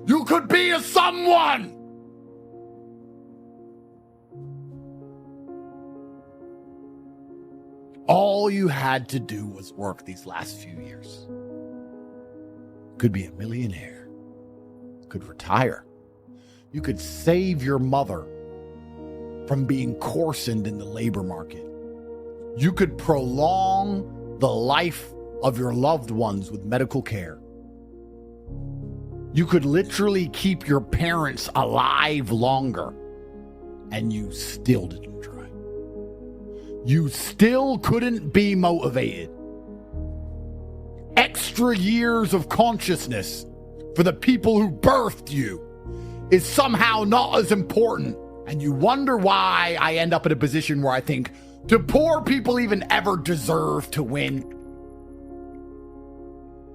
You could be a someone. All you had to do was work these last few years. Could be a millionaire. Could retire. You could save your mother from being coarsened in the labor market. You could prolong the life of your loved ones with medical care. You could literally keep your parents alive longer, and you still didn't try. You still couldn't be motivated. Extra years of consciousness for the people who birthed you is somehow not as important. And you wonder why I end up in a position where I think, do poor people even ever deserve to win?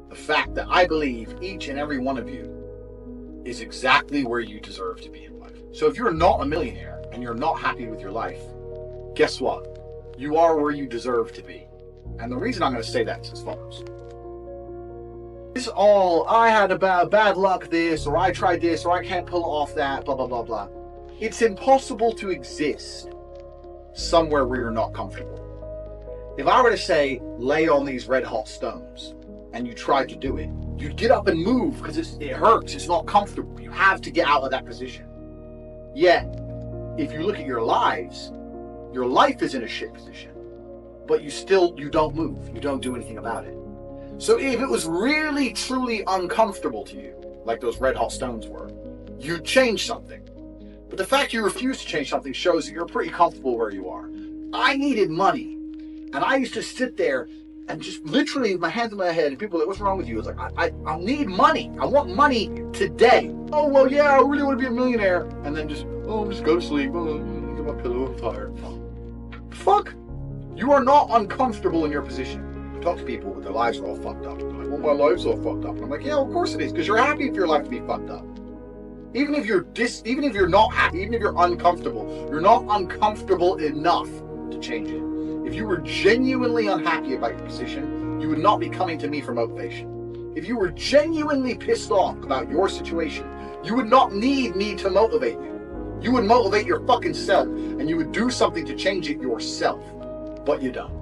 The fact that I believe each and every one of you is exactly where you deserve to be in life. So if you're not a millionaire and you're not happy with your life, guess what? You are where you deserve to be. And the reason I'm going to say that is as follows. It's all, I had a bad luck this, or I tried this, or I can't pull off that, blah, blah, blah, blah. It's impossible to exist somewhere where you're not comfortable. If I were to say, lay on these red hot stones, and you tried to do it, you'd get up and move because it hurts, it's not comfortable. You have to get out of that position. Yet, if you look at your lives, your life is in a shit position, but you don't move, you don't do anything about it. So if it was really, truly uncomfortable to you, like those red hot stones were, you'd change something. But the fact you refuse to change something shows that you're pretty comfortable where you are. I needed money, and I used to sit there and just literally my hands in my head, and people are like, what's wrong with you? I was like, I need money. I want money today. Oh, well, yeah, I really want to be a millionaire. And then just go to sleep. Oh, get my pillow, I'm tired. Fuck. You are not uncomfortable in your position. I talk to people with their lives are all fucked up. They're like, well, my life's all fucked up. And I'm like, yeah, of course it is, because you're happy for your life to be fucked up. Even if you're not happy, even if you're uncomfortable, you're not uncomfortable enough to change it. If you were genuinely unhappy about your position, you would not be coming to me for motivation. If you were genuinely pissed off about your situation, you would not need me to motivate you. You would motivate your fucking self, and you would do something to change it yourself. But you don't,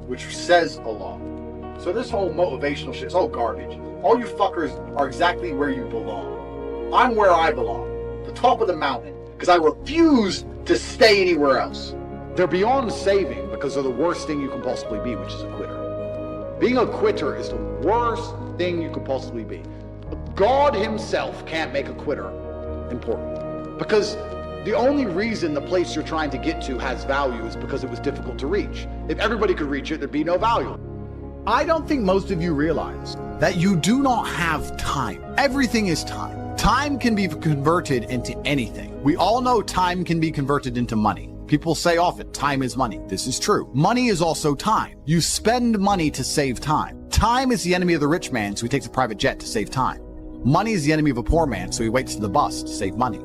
which says a lot. So this whole motivational shit is all garbage. All you fuckers are exactly where you belong. I'm where I belong, the top of the mountain, because I refuse to stay anywhere else. They're beyond saving because they're the worst thing you can possibly be, which is a quitter. Being a quitter is the worst thing you could possibly be. God himself can't make a quitter important, because the only reason the place you're trying to get to has value is because it was difficult to reach. If everybody could reach it, there'd be no value. I don't think most of you realize that you do not have time. Everything is time. Time can be converted into anything. We all know time can be converted into money. People say often, time is money. This is true. Money is also time. You spend money to save time. Time is the enemy of the rich man, so he takes a private jet to save time. Money is the enemy of a poor man, so he waits for the bus to save money.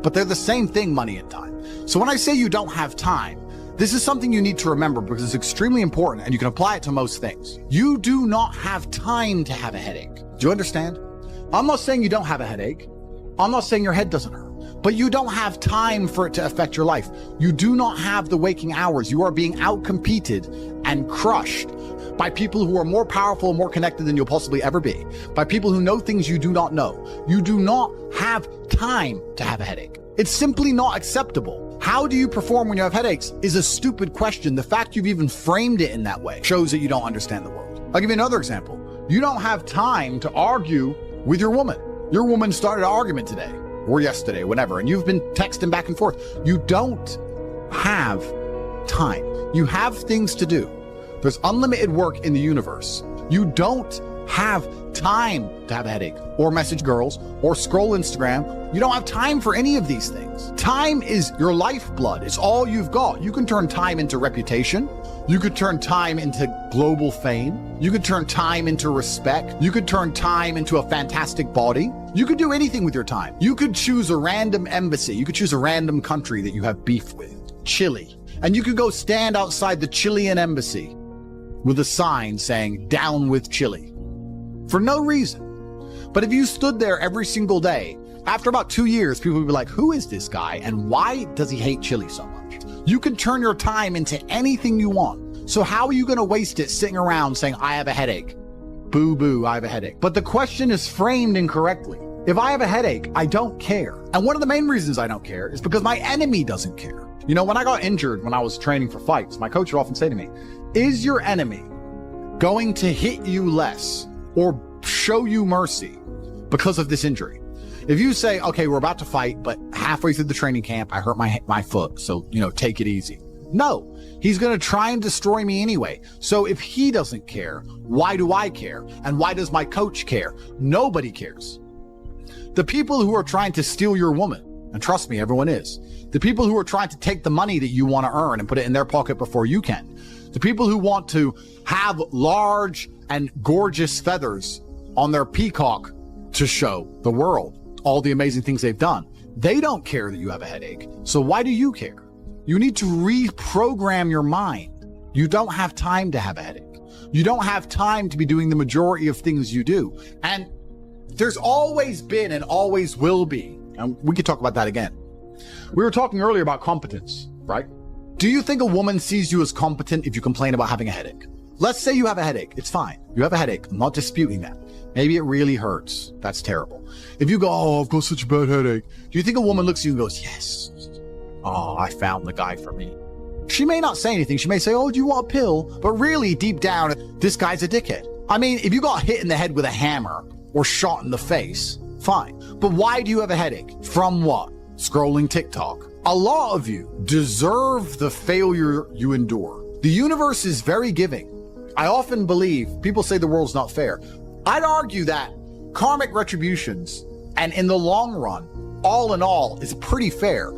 But they're the same thing, money and time. So when I say you don't have time, this is something you need to remember because it's extremely important and you can apply it to most things. You do not have time to have a headache. Do you understand? I'm not saying you don't have a headache. I'm not saying your head doesn't hurt, but you don't have time for it to affect your life. You do not have the waking hours. You are being outcompeted and crushed by people who are more powerful and more connected than you'll possibly ever be, by people who know things you do not know. You do not have time to have a headache. It's simply not acceptable. How do you perform when you have headaches is a stupid question. The fact you've even framed it in that way shows that you don't understand the world. I'll give you another example. You don't have time to argue with your woman. Your woman started an argument today or yesterday, whenever, and you've been texting back and forth. You don't have time. You have things to do. There's unlimited work in the universe. You don't have time to have a headache or message girls or scroll Instagram. You don't have time for any of these things. Time is your lifeblood. It's all you've got. You can turn time into reputation. You could turn time into global fame. You could turn time into respect. You could turn time into a fantastic body. You could do anything with your time. You could choose a random embassy. You could choose a random country that you have beef with, Chile, and you could go stand outside the Chilean embassy with a sign saying, "Down with Chile," for no reason. But if you stood there every single day After about 2 years, people will be like, who is this guy and why does he hate chili so much? You can turn your time into anything you want. So how are you going to waste it sitting around saying, I have a headache? Boo boo, I have a headache. But the question is framed incorrectly. If I have a headache, I don't care. And one of the main reasons I don't care is because my enemy doesn't care. You know, when I got injured when I was training for fights, my coach would often say to me, is your enemy going to hit you less or show you mercy because of this injury? If you say, okay, we're about to fight, but halfway through the training camp, I hurt my foot. So, take it easy. No, he's going to try and destroy me anyway. So if he doesn't care, why do I care? And why does my coach care? Nobody cares. The people who are trying to steal your woman, and trust me, everyone is. The people who are trying to take the money that you want to earn and put it in their pocket before you can. The people who want to have large and gorgeous feathers on their peacock to show the world all the amazing things they've done. They don't care that you have a headache. So why do you care? You need to reprogram your mind. You don't have time to have a headache. You don't have time to be doing the majority of things you do. And there's always been and always will be, and we could talk about that again. We were talking earlier about competence, right? Do you think a woman sees you as competent if you complain about having a headache? Let's say you have a headache. It's fine. You have a headache. I'm not disputing that. Maybe it really hurts. That's terrible. If you go, oh, I've got such a bad headache. Do you think a woman looks at you and goes, yes, oh, I found the guy for me? She may not say anything. She may say, oh, do you want a pill? But really deep down, this guy's a dickhead. I mean, if you got hit in the head with a hammer or shot in the face, fine. But why do you have a headache? From what? Scrolling TikTok. A lot of you deserve the failure you endure. The universe is very giving. I often believe people say the world's not fair. I'd argue that karmic retributions, and in the long run, all in all, is pretty fair.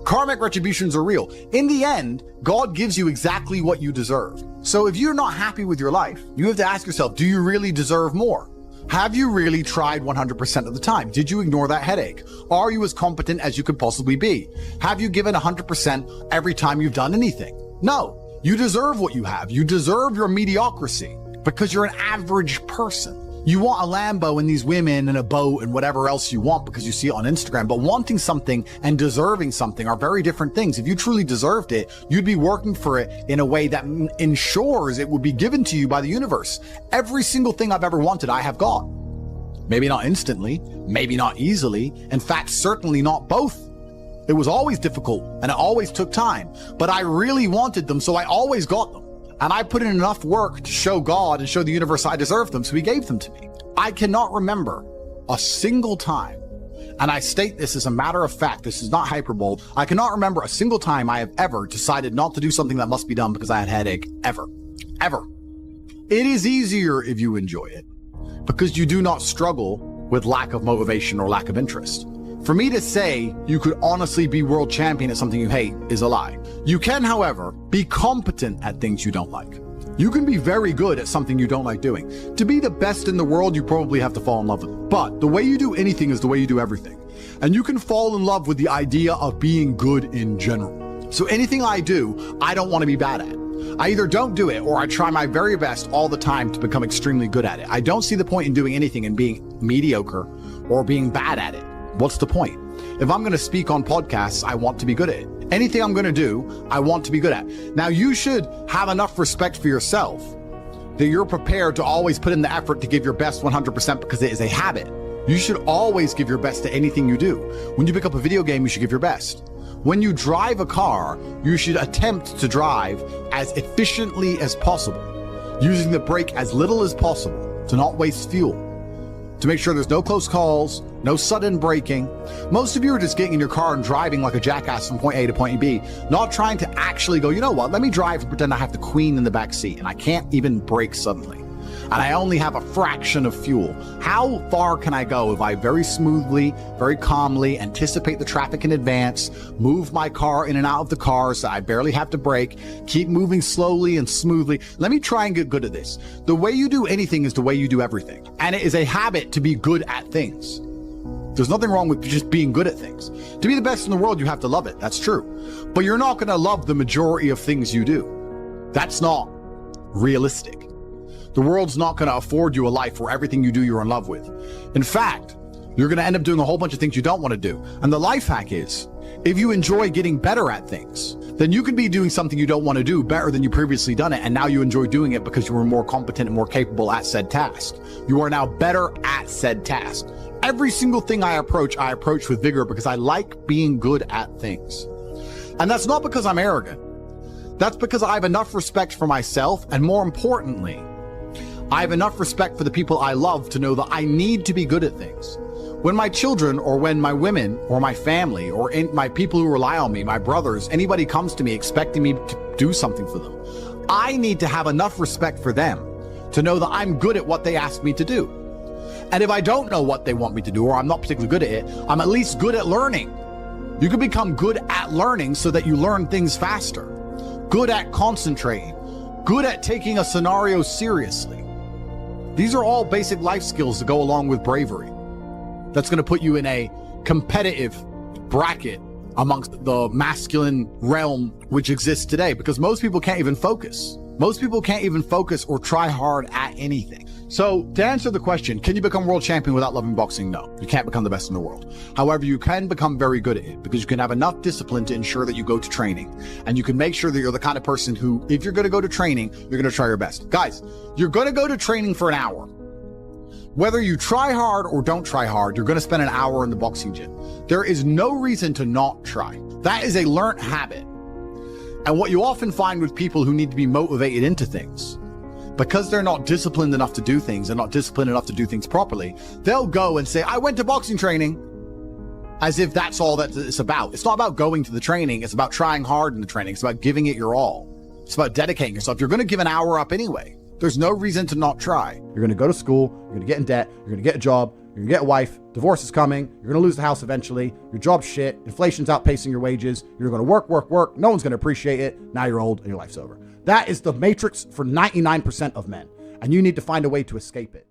Karmic retributions are real. In the end, God gives you exactly what you deserve. So if you're not happy with your life, you have to ask yourself, do you really deserve more? Have you really tried 100% of the time? Did you ignore that headache? Are you as competent as you could possibly be? Have you given 100% every time you've done anything? No. You deserve what you have. You deserve your mediocrity because you're an average person. You want a Lambo and these women and a boat and whatever else you want because you see it on Instagram, but wanting something and deserving something are very different things. If you truly deserved it, you'd be working for it in a way that ensures it would be given to you by the universe. Every single thing I've ever wanted, I have got. Maybe not instantly, maybe not easily. In fact, certainly not both. It was always difficult and it always took time, but I really wanted them, so I always got them. And I put in enough work to show God and show the universe I deserved them, so he gave them to me. I cannot remember a single time, and I state this as a matter of fact, this is not hyperbole, I cannot remember a single time I have ever decided not to do something that must be done because I had a headache, ever. Ever. It is easier if you enjoy it, because you do not struggle with lack of motivation or lack of interest. For me to say you could honestly be world champion at something you hate is a lie. You can, however, be competent at things you don't like. You can be very good at something you don't like doing. To be the best in the world, you probably have to fall in love with it. But the way you do anything is the way you do everything. And you can fall in love with the idea of being good in general. So anything I do, I don't want to be bad at. I either don't do it or I try my very best all the time to become extremely good at it. I don't see the point in doing anything and being mediocre or being bad at it. What's the point? If I'm going to speak on podcasts, I want to be good at it. Anything I'm going to do, I want to be good at. Now, you should have enough respect for yourself that you're prepared to always put in the effort to give your best 100% because it is a habit. You should always give your best to anything you do. When you pick up a video game, you should give your best. When you drive a car, you should attempt to drive as efficiently as possible, using the brake as little as possible to not waste fuel, to make sure there's no close calls, no sudden braking. Most of you are just getting in your car and driving like a jackass from point A to point B, not trying to actually go, you know what, let me drive and pretend I have the queen in the back seat and I can't even brake suddenly. And I only have a fraction of fuel. How far can I go if I very smoothly, very calmly anticipate the traffic in advance, move my car in and out of the car so I barely have to brake, keep moving slowly and smoothly? Let me try and get good at this. The way you do anything is the way you do everything. And it is a habit to be good at things. There's nothing wrong with just being good at things. To be the best in the world, you have to love it. That's true. But you're not going to love the majority of things you do. That's not realistic. The world's not going to afford you a life where everything you do you're in love with. In fact, You're going to end up doing a whole bunch of things you don't want to do. And the life hack is, if you enjoy getting better at things, then you can be doing something you don't want to do better than you previously done it. And now you enjoy doing it because you were more competent and more capable at said task. You are now better at said task. Every single thing I approach with vigor because I like being good at things. And that's not because I'm arrogant. That's because I have enough respect for myself. And more importantly, I have enough respect for the people I love to know that I need to be good at things. When my children or when my women or my family or my people who rely on me, my brothers, anybody comes to me expecting me to do something for them, I need to have enough respect for them to know that I'm good at what they ask me to do. And if I don't know what they want me to do, or I'm not particularly good at it, I'm at least good at learning. You can become good at learning so that you learn things faster, good at concentrating, good at taking a scenario seriously. These are all basic life skills that go along with bravery. That's going to put you in a competitive bracket amongst the masculine realm which exists today, because most people can't even focus. Most people can't even focus or try hard at anything. So to answer the question, can you become world champion without loving boxing? No, you can't become the best in the world. However, you can become very good at it because you can have enough discipline to ensure that you go to training, and you can make sure that you're the kind of person who, if you're going to go to training, you're going to try your best. Guys, you're going to go to training for an hour. Whether you try hard or don't try hard, you're going to spend an hour in the boxing gym. There is no reason to not try. That is a learned habit. And what you often find with people who need to be motivated into things, because they're not disciplined enough to do things and not disciplined enough to do things properly, they'll go and say, I went to boxing training, as if that's all that it's about. It's not about going to the training. It's about trying hard in the training. It's about giving it your all. It's about dedicating yourself. You're going to give an hour up anyway. There's no reason to not try. You're going to go to school, you're going to get in debt, you're going to get a job, you're going to get a wife, divorce is coming, you're going to lose the house eventually, your job's shit, inflation's outpacing your wages, you're going to work, no one's going to appreciate it, now you're old and your life's over. That is the matrix for 99% of men, and you need to find a way to escape it.